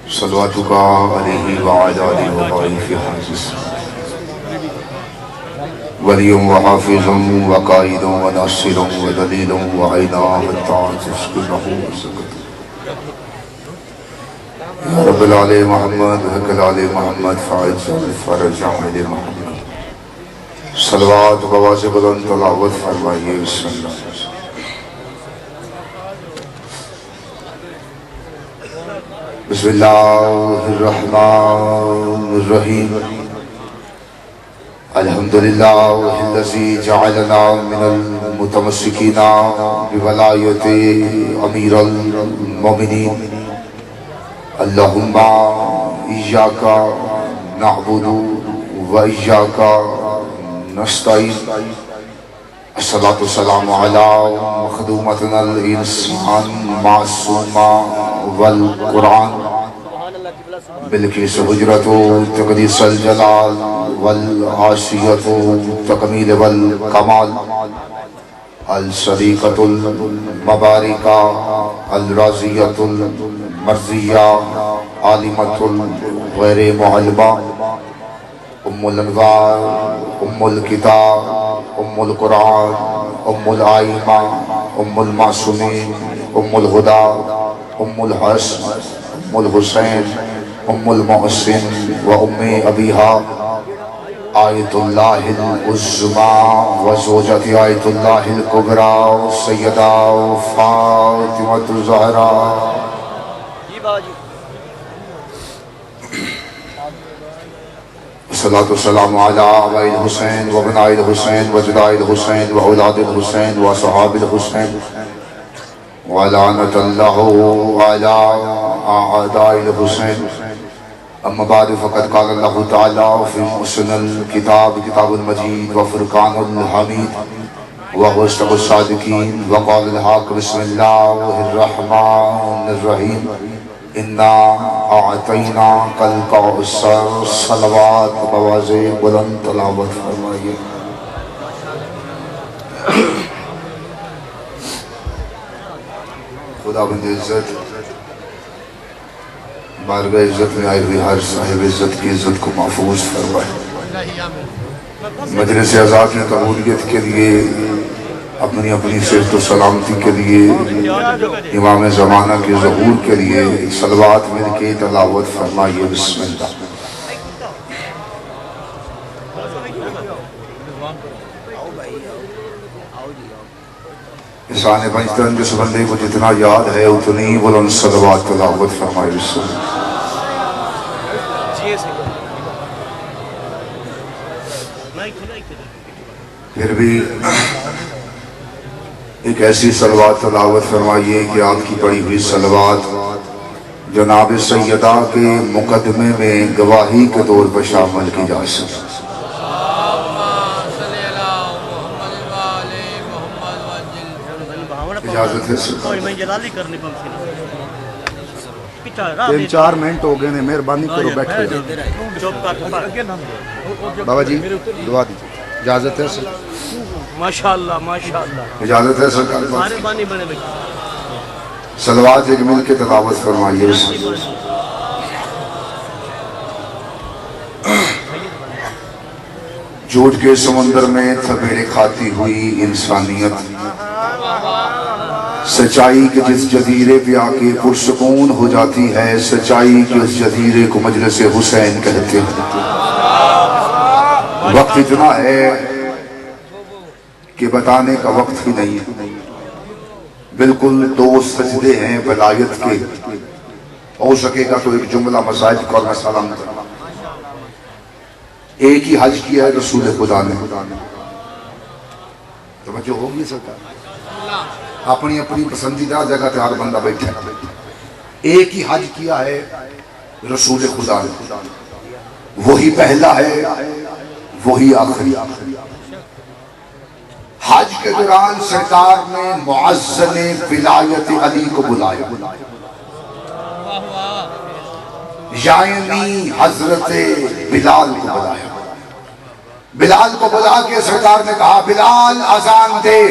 صلواتک علیہ وعلی آلہ وبارک فی حاجز ولی و حافظ و قائد و ناصر و دلیل و عینا حتی تشکرہ سکت یا رب العالی محمد حق العالی محمد فائد فرج عمل محمد صلوات بواز بلند تلاوت فرمائیے بسم اللہ بسم اللہ الرحمن الرحیم الحمدللہ الذی جعلنا من المتمسکین بولایت امیر المومنین اللہم ایاک نعبد و ایاک نستعین الصلاة والسلام علی مخدومتنا الانسان معصومہ والقرآن بلکیس حجرت تقدیس الجلال والعاشیت تکمیل والکمال الصدیقۃ المبارکہ الراضیۃ المرضیہ عالمۃ الغیر معلمہ ام الانوار ام الکتاب ام القرآن ام الآئمہ ام المعصومین ام الہدی ام الحسن ام الحسین ام المحسن و ام ابیہا آیت اللہ العظمی و زوجت آیت اللہ الکبری سیدہ فاطمۃ الزہرا الصلاة والسلام علی آباء الحسین و ابناء الحسین و جداء الحسین و اولاد الحسین و صحاب الحسین ولعنت اللہ علی اعداء الحسین اما بعد فقد قال اللہ تعالی فی محسن الکتاب کتاب المجید و فرقان الحمید و غصب الصادقین وقال الحق بسم اللہ الرحمن الرحیم انا اعطینا الکوثر صلوات بواز بلند تلاوت فرمائیے خدا بند عزت بارگاہ عزت میں آئی ہوئی ہر صاحب عزت کی عزت کو محفوظ فرمائے مجلس اعزاز کی قبولیت کے لیے اپنی اپنی صحت و سلامتی کے لیے امام زمانہ کے ظہور کے لیے صلوات مل کے تلاوت فرمائیے بسم اللہ احسان پنجتن جس بندے کو جتنا یاد ہے اتنی بلند صلوات تلاوت فرمائیے بسم اللہ پھر بھی ایک ایسی صلوات تلاوت فرمائیے کہ آپ کی پڑھی ہوئی صلوات جناب سیدہ کے مقدمے میں گواہی کے طور پر شامل کی جا سکے اجازت ہے تین چار منٹ ہو گئے ہیں مہربانی کرو بیٹھے بابا جی دعا دیجیے اجازت ہے سر ماشاءاللہ ماشاءاللہ اجازت ہے سرکار صلوات ایک مل کے تلاوت فرمائیے جھوٹ کے سمندر میں تھپیڑے کھاتی ہوئی انسانیت سچائی کے جس جزیرے پہ آ کے پرسکون ہو جاتی ہے سچائی کے اس جزیرے کو مجلس حسین کہتے ہیں وقت اتنا ہے کہ بتانے کا وقت ہی نہیں ہے بالکل دو سجدے ہیں ولایت کے ہو سکے گا تو ایک جملہ مساجد کو میں سلام کروں ایک ہی حج کیا ہے رسول خدا نے توجہ ہوگی سرکار اپنی اپنی پسندیدہ جگہ پہ ہر بندہ بیٹھا ایک ہی حج کیا ہے رسول خدا نے وہی پہلا ہے وہی آخری حج کے دوران سرکار نے معزن ولایت علی کو بلایا یعنی حضرت بلال کو بلایا بلال کو بلا کے سرکار نے کہا بلال اذان دے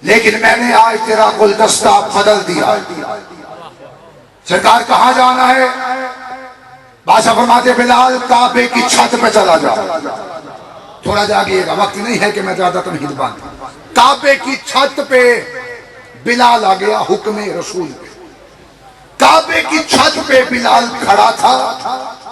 لیکن میں نے آج تیرا گلدستہ بدل دیا. سرکار کہاں جانا ہے؟ بادشاہ فرماتے بلال کعبے کی چھت پہ چلا جا. تھوڑا جاگیے گا، وقت نہیں ہے کہ میں زیادہ تمہید باندھوں. کعبے کی چھت پہ بلال آ گیا حکم رسول پہ. کعبے کی چھت پہ بلال کھڑا تھا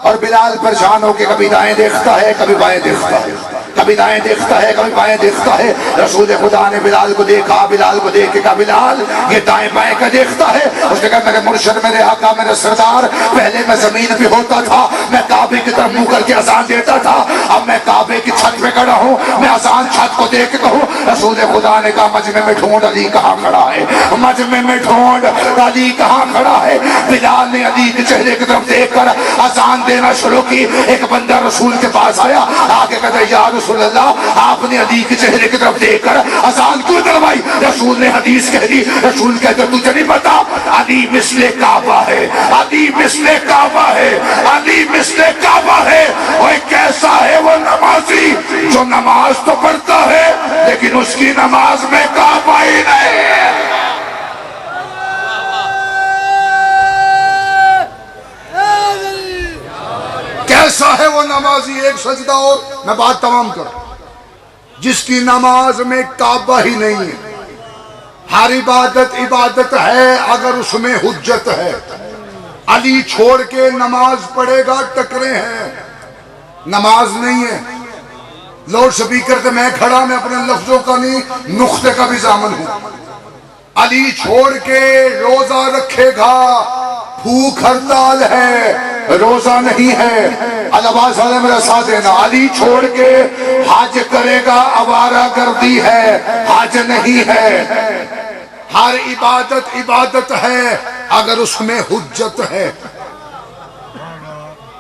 اور بلال پریشان ہو کے کبھی دائیں دیکھتا ہے کبھی بائیں دیکھتا ہے، کبھی دائیں دیکھتا ہے کبھی بائیں دیکھتا ہے. رسول خدا نے بلال کو دیکھا، بلال کو دیکھ کے کہا بلال یہ دائیں بائیں کا دیکھتا ہے. اس نے کہا میرے مرشد، میرے آقا، میرے سردار، پہلے میں زمین پہ ہوتا تھا، میں کعبے کی طرف منہ کر کے اذان دیتا تھا، اب میں کعبے کی چھت پہ کھڑا ہوں، میں اذان چھت کو دیکھ کے کہوں. رسول خدا نے کہا مجمع میں ڈھونڈ علی کہاں کھڑا ہے، مجمع میں ڈھونڈ علی کہاں کھڑا ہے. بلال نے علی کے چہرے کی طرف دیکھ کر اذان دینا شروع کی. ایک بندہ رسول کے پاس آیا، آگے کہتا یا رسول اللہ آپ نے علی کے چہرے کی طرف دیکھ کر اذان کیوں دلوائی؟ رسول نے حدیث کہہ دی. رسول کہتے تجھے نہیں پتا علی مثل کعبہ ہے، علی مثل کعبہ ہے، علی مثل کعبہ ہے. وہ کیسا ہے وہ نمازی جو نماز تو پڑھتا ہے لیکن اس کی نماز میں کعبہ ہی نہیں ہے. کیسا ہے وہ نمازی، ایک سجدہ اور میں بات تمام کروں، جس کی نماز میں کعبہ ہی نہیں ہے. ہر عبادت عبادت ہے اگر اس میں حجت ہے. علی چھوڑ کے نماز پڑھے گا ٹکرے ہیں، نماز نہیں ہے. لاؤڈ سپیکر سے میں کھڑا، میں اپنے لفظوں کا نہیں نقطے کا بھی ضامن ہوں. علی چھوڑ کے روزہ رکھے گا، بھوک ہڑتال ہے، روزہ نہیں ہے. العباس والے میرا ساتھ دینا. علی چھوڑ کے حج کرے گا، آوارہ گردی ہے، حج نہیں ہے. ہر عبادت عبادت ہے اگر اس میں حجت ہے.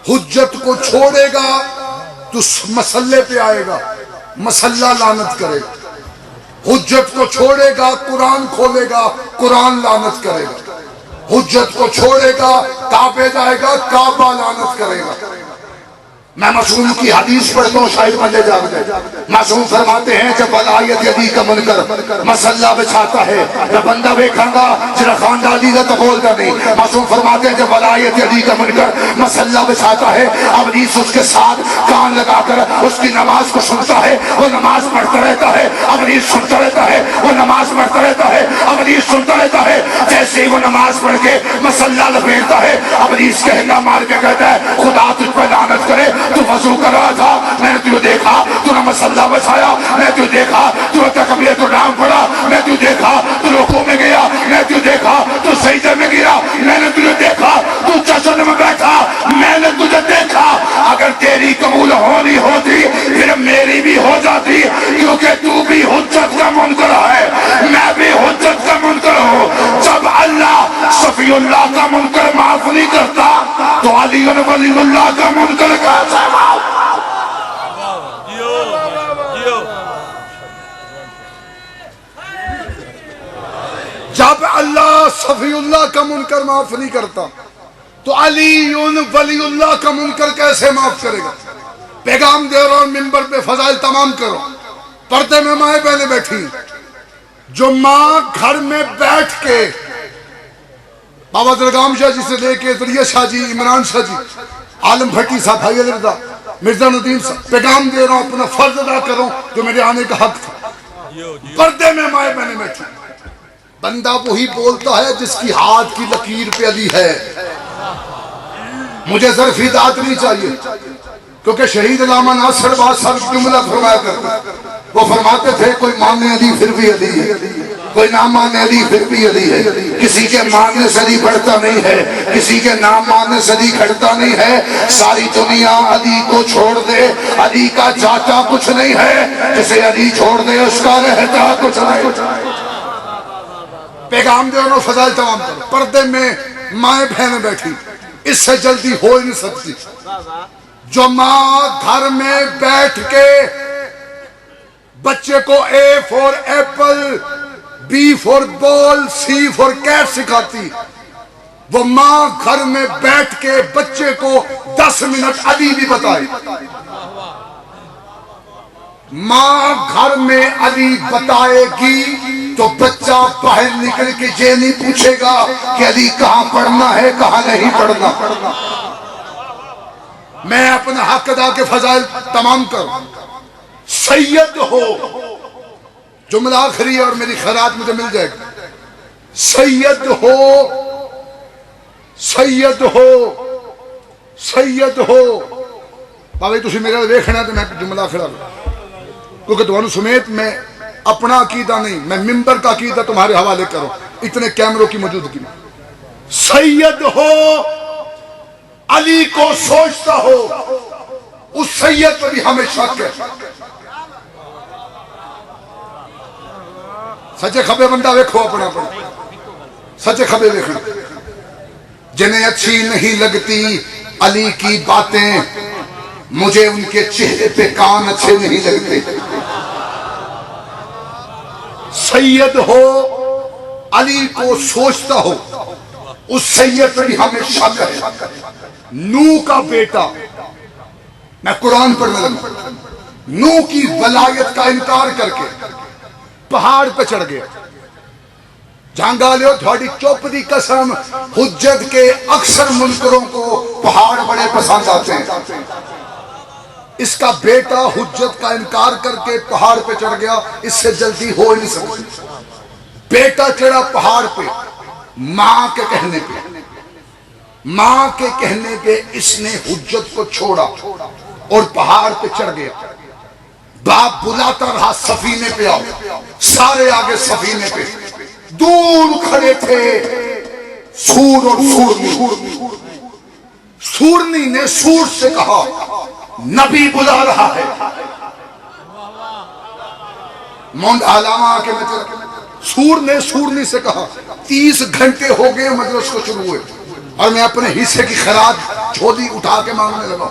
حجت کو چھوڑے گا تو مسئلے پہ آئے گا، مسئلہ لعنت کرے گا. حجت کو چھوڑے گا قرآن کھولے گا، قرآن لعنت کرے گا. حجت کو چھوڑے گا کعبے جائے گا، کعبہ لعنت کرے گا. میں معصوم کی حدیث پڑھتا ہوں، شاید بندے جاگ جائے. معصوم فرماتے ہیں جب ولایت علی کا منکر مسلح بچھاتا ہے، جب بندہ دیکھاں گا جرا خاندانی کا تو بولتا نہیں. معصوم فرماتے ہیں جب ولایت علی کا منکر مسلح بچھاتا ہے، ابلیس اس کے ساتھ کان لگا کر اس کی نماز کو سنتا ہے، وہ نماز پڑھتا رہتا ہے، ابلیس سنتا رہتا ہے، وہ نماز پڑھتا رہتا ہے، ابلیس سنتا رہتا ہے. جیسے ہی وہ نماز پڑھ کے مسلح لپیٹتا ہے، ابلیس کہنا مار کے کہتا ہے خدا تجھ پہ لعنت کرے، تو وضو کر رہا تھا میں نے تجھے دیکھا، تو نے مسلح بچھایا میں تجھے دیکھا، تو نے تکبیرۃ الرحم پڑھا میں تجھے دیکھا، تو رکوع میں گیا میں تجھے دیکھا، تو سجدے میں گیا میں نے تجھے دیکھا، تو جشن میں بیٹھا میں نے تجھے دیکھا. اگر تیری قبول ہونی ہوتی پھر میری بھی ہو جاتی، کیونکہ تو بھی حجت کا منکر ہے، میں بھی حجت کا منکر ہوں. جب اللہ صفی اللہ کا منکر معاف نہیں کرتا تو علی ولی اللہ کا منکر کیسے معاف؟ جب اللہ صفی اللہ کا منکر معاف نہیں کرتا تو علی ولی اللہ کا منکر کیسے معاف کرے گا؟ پیغام دے رہا ہوں، منبر پہ فضائل تمام کرو. پردے میں مائیں بہنیں بیٹھی، جو ماں گھر میں بیٹھ کے بابا درگام شاہ جی سے لے کے ذریعہ شاہ جی، عمران شاہ جی، عالم بھٹی صاحب، بھائی علی رضا، مرزا ندیم صاحب، پیغام دے رہا ہوں اپنا فرض ادا کرو جو میرے آنے کا حق تھا. پردے میں مائیں بہنیں بیٹھی، بندہ وہی بولتا ہے جس کی ہاتھ کی لکیر پہ علی ہے. مجھے ظرفی ذات نہیں چاہیے، کیونکہ شہید علامہ ناصر باز صاحب جملہ فرمایا کرتے، وہ فرماتے تھے کوئی مانے علی پھر بھی علی ہے، کوئی نام مانے علی پھر بھی علی ہے. کسی کے ماننے سے علی بڑھتا نہیں ہے، کسی کے نام ماننے سے علی گھٹتا نہیں ہے. ساری دنیا علی کو چھوڑ دے، علی کا چاچا کچھ نہیں ہے، جسے علی چھوڑ دے اس کا رہتا کچھ نہیں. پیغام دے انہوں فضائل تمام کرو. پردے میں مائیں بہنیں بیٹھی، اس سے جلدی ہو ہی نہیں سکتی. جو ماں گھر میں بیٹھ کے بچے کو A for apple, B for ball, C for cat سکھاتی، وہ ماں گھر میں بیٹھ کے بچے کو 10 منٹ علی بھی بتائے. ماں گھر میں علی بتائے گی تو بچہ باہر نکل کے یہ نہیں پوچھے گا کہ علی کہاں پڑھنا ہے کہاں نہیں پڑھنا. میں اپنا حق ادا کے فضائل تمام کروں. سید ہو، جملہ آخری ہے اور میری خیرات مجھے مل جائے گی. سید ہو، سید ہو، سید ہو. بابا تسی میرے کو دیکھنا تو میں جملہ آخرا کیونکہ تمہاروں سمیت میں اپنا عقیدہ نہیں، میں ممبر کا عقیدہ تمہارے حوالے کروں اتنے کیمروں کی موجودگی میں. سید ہو، علی کو سوچتا ہو، اس سید پر بھی ہمیں شک ہے. سچے کھبے بندہ ویکھو اپنا اپنا سچے کھبے دیکھنا. جنہیں اچھی نہیں لگتی علی کی باتیں، مجھے ان کے چہرے پہ کان اچھے نہیں لگتے. سید ہو، علی کو سوچتا ہو، اس سید پر بھی ہمیں شک ہے. نوح کا بیٹا، میں قرآن پڑھنے لگا، نوح کی ولایت کا انکار کر کے پہاڑ پہ چڑھ گیا. جانگا لیو تھوڑی چوپ دی قسم، حجت کے اکثر منکروں کو پہاڑ بڑے پسند آتے ہیں. اس کا بیٹا حجت کا انکار کر کے پہاڑ پہ چڑھ گیا، اس سے جلدی ہو ہی نہیں سکتی. بیٹا چڑھا پہاڑ پہ ماں کے کہنے پہ، ماں کے کہنے پہ اس نے حجت کو چھوڑا اور پہاڑ پہ چڑھ گیا. باپ بلاتا رہا سفینے پہ آؤ، سارے آگے سفینے پہ. دور کھڑے تھے سور اور سورنی. سورنی نے سور سے کہا نبی بلا رہا ہے. مونڈ علامہ کے سور نے سورنی سے کہا 30 گھنٹے ہو گئے مجلس کو شروع ہوئے اور میں اپنے حصے کی خیرات جھولی اٹھا کے مانگنے لگا.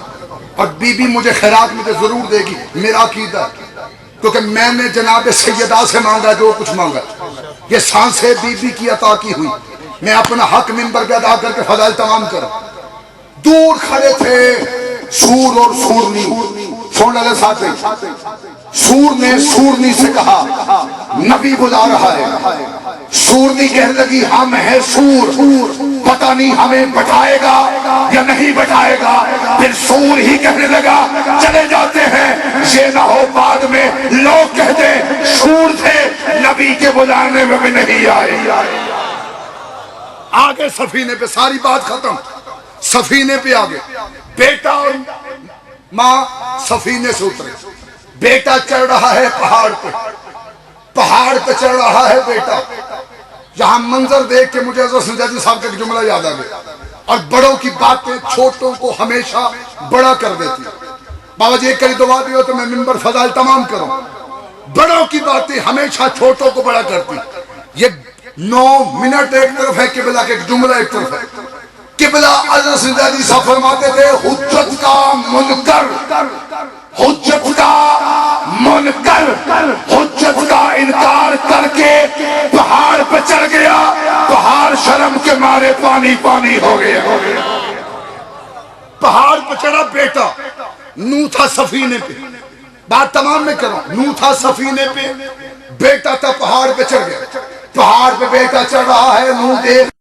اور بی بی مجھے خیرات مجھے ضرور دے گی، میرا عقیدہ، کیونکہ میں نے جناب سیدہ سے مانگا جو کچھ مانگا. یہ سانسیں بی بی کی عطا کی ہوئی. میں اپنا حق منبر پہ ادا کر کے فضائل تمام کروں. دور کھڑے تھے سور اور سورنی. سن لے ساتھ، سور نے سورنی سے کہا نبی بلا رہا ہے. سورنی کہنے لگی ہم ہیں سور، پتہ نہیں ہمیں بٹھائے گا یا نہیں بٹھائے گا. پھر سور ہی کہنے لگا چلے جاتے ہیں، یہ نہ ہو بعد میں لوگ کہہ دیں سور تھے نبی کے بلانے میں بھی نہیں آئے. آگے سفینے پہ ساری بات ختم. سفینے پہ آگے بیٹا اور ماں سفینے سے اترے. بیٹا چڑھ رہا ہے پہاڑ پہ، پہاڑ پہ چڑھ رہا ہے بیٹا. یہاں منظر دیکھ کے مجھے حضرت سنجادی صاحب کا ایک جملہ یاد آ گیا. اور بڑوں کی باتیں چھوٹوں کو ہمیشہ بڑا کر دیتی. بابا جی ایک کری دعا دیو تو میں منبر فضائل تمام کروں. بڑوں کی باتیں ہمیشہ چھوٹوں کو بڑا کرتی. یہ 9 منٹ ایک طرف ہے قبلہ کے، ایک جملہ ایک طرف ہے. قبلہ حضرت سنجادی صاحب فرماتے تھے حجت کا منکر، حجت کا منکر حجت کا انکار کر کے پہاڑ پہ چڑھ گیا، پہاڑ شرم کے مارے پانی پانی ہو گیا. پہاڑ پہ چڑھا بیٹا، نوح تھا سفینے پہ. بات تمام میں کروں، نوح تھا سفینے پہ، بیٹا تھا پہاڑ پہ چڑھ گیا. پہاڑ پہ بیٹا چڑھ رہا ہے، نوح دیکھ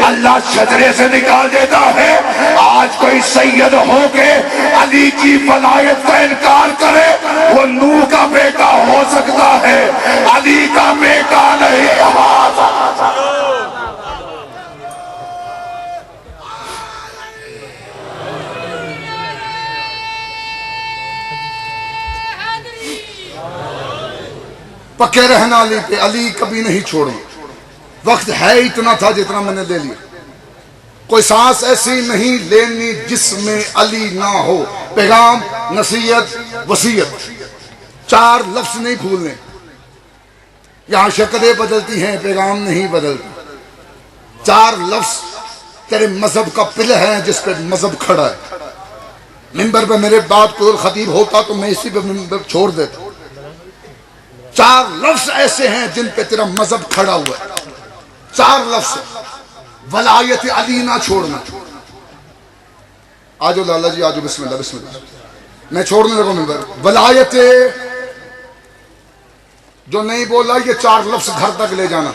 اللہ شجرے سے نکال دیتا ہے۔ آج کوئی سید ہو کے علی کی ولایت کا انکار کرے، وہ نوح کا بیٹا ہو سکتا ہے، علی کا بیٹا نہیں ہو سکتا۔ پکے رہنا علی پہ، علی کبھی نہیں چھوڑیں۔ وقت ہے اتنا تھا جتنا میں نے لے لیا، کوئی سانس ایسی نہیں لینی جس میں علی نہ ہو۔ پیغام، نصیحت، وصیت، 4 لفظ نہیں بھولنے۔ یہاں شکلیں بدلتی ہیں، پیغام نہیں بدلتا۔ 4 لفظ تیرے مذہب کا پلر ہے جس پہ مذہب کھڑا ہے۔ منبر پہ میرے بعد کوئی خطیب ہوتا تو میں اسی پہ منبر چھوڑ دیتا۔ 4 لفظ ایسے ہیں جن پہ تیرا مذہب کھڑا ہوا ہے۔ 4 لفظ، ولایت علی نہ چھوڑنا۔ آجو لالا جی، آجو، بسم اللہ بسم اللہ، میں چھوڑنے لگا منبر۔ ولایت، جو نہیں بولا یہ 4 لفظ گھر تک لے جانا۔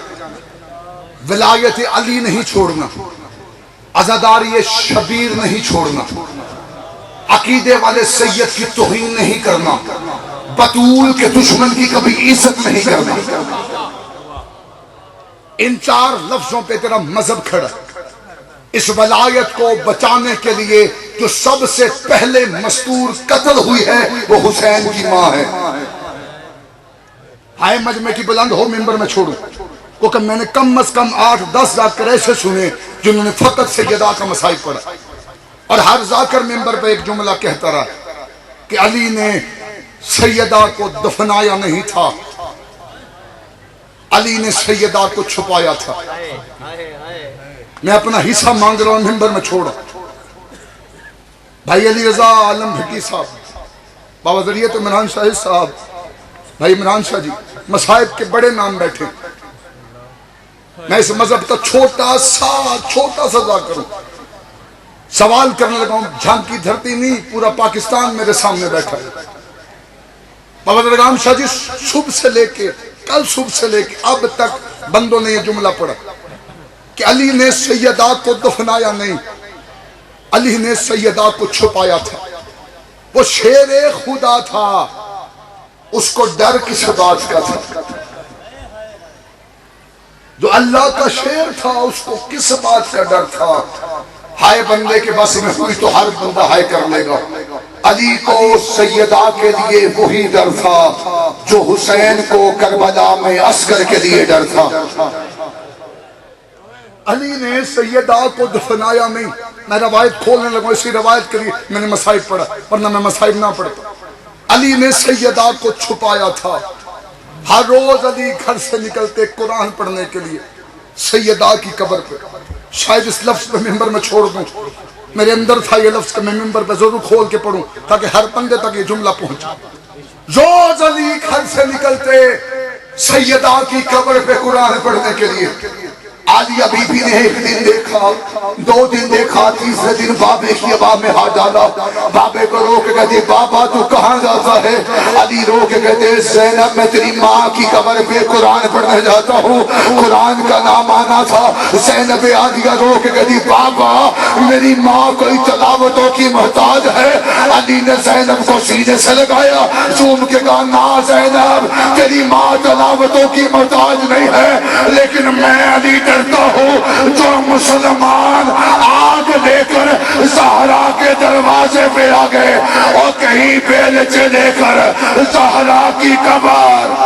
ولایت علی نہیں چھوڑنا، عزاداری شبیر نہیں چھوڑنا، عقیدے والے سید کی توہین نہیں کرنا، بطول کے دشمن کی کبھی عزت نہیں کرنا۔ ان 4 لفظوں پہ تیرا مذہب کھڑا۔ اس ولایت کو بچانے کے لیے جو سب سے پہلے مستور قتل ہوئی ہے وہ حسین کی ماں ہے۔ ہائے مجمع کی بلند ہو، منبر میں چھوڑوں، کیونکہ میں نے کم از کم 8-10 ذاکر ایسے سنے جنہوں نے فقط سیدہ کا مصائب پڑھا، اور ہر ذاکر منبر پہ ایک جملہ کہتا رہا کہ علی نے سیدہ کو دفنایا نہیں تھا، علی نے سیدہ کو چھپایا تھا۔ میں اپنا حصہ مانگ رہا ہوں، منبر میں چھوڑا۔ بھائی علی رضا عالم بھٹی صاحب، بابا ذریعت عمران شاہ صاحب، بھائی عمران شاہ جی، مصائب کے بڑے نام بیٹھے۔ میں اس مذہب کا چھوٹا سا ذاکر ہوں، سوال کرنے لگا ہوں۔ جھانکی دھرتی نہیں، پورا پاکستان میرے سامنے بیٹھا ہے۔ بابا درگام شاہ جی، صبح سے لے کے کل صبح سے لے کے اب تک بندوں نے یہ جملہ پڑھا کہ علی نے سیدہ کو دفنایا نہیں، علی نے سیدہ کو چھپایا تھا۔ وہ شیر خدا تھا، اس کو ڈر کس بات کا تھا؟ جو اللہ کا شیر تھا اس کو کس بات کا ڈر تھا؟ ہائے بندے کے بس میں ہوئی تو ہر بندہ ہائے کر لے گا۔ علی کو سیدہ کے لیے وہی ڈر تھا جو حسین کو کربلا میں عسکر کے لیے ڈر تھا۔ علی نے سیدہ کو دفنایا نہیں۔ میں روایت کھولنے لگا، اسی روایت کے لیے میں نے مصائب پڑھا، ورنہ میں مصائب نہ پڑھتا۔ علی نے سیدہ کو چھپایا تھا۔ ہر روز علی گھر سے نکلتے قرآن پڑھنے کے لیے سیدہ کی قبر پہ۔ شاید اس لفظ پہ منبر میں چھوڑ دوں، میرے اندر تھا یہ لفظ کہ میں منبر پہ ضرور کھول کے پڑھوں تاکہ ہر بندے تک یہ جملہ پہنچا۔ روز علی گھر سے نکلتے سیدہ کی قبر پہ قرآن پڑھنے کے لیے۔ عالیہ بی بی نے ایک دن دیکھا، 2 دن دیکھا، تیسرے دن بابے کی آواز میں ہاتھ ڈالا۔ بابے کو رو کے کہتے بابا تو کہاں جاتا ہے؟ علی رو کے کہتے زینب میں تیری ماں کی قبر پہ قرآن پڑھنے جاتا ہوں، قرآن کا نام آنا تھا۔ زینب عالیہ رو کے کہتی بابا میری ماں کوئی تلاوتوں کی محتاج ہے۔ علی نے زینب کو سینے سے لگایا، چوم کے کہا نا زینب تیری ماں تلاوتوں کی محتاج نہیں ہے، لیکن میں علی کرتا ہوں جو مسلمان آگ لے کر زہرا کے دروازے پہ آ گئے اور کہیں بیلچے لے کر زہرا کی قبر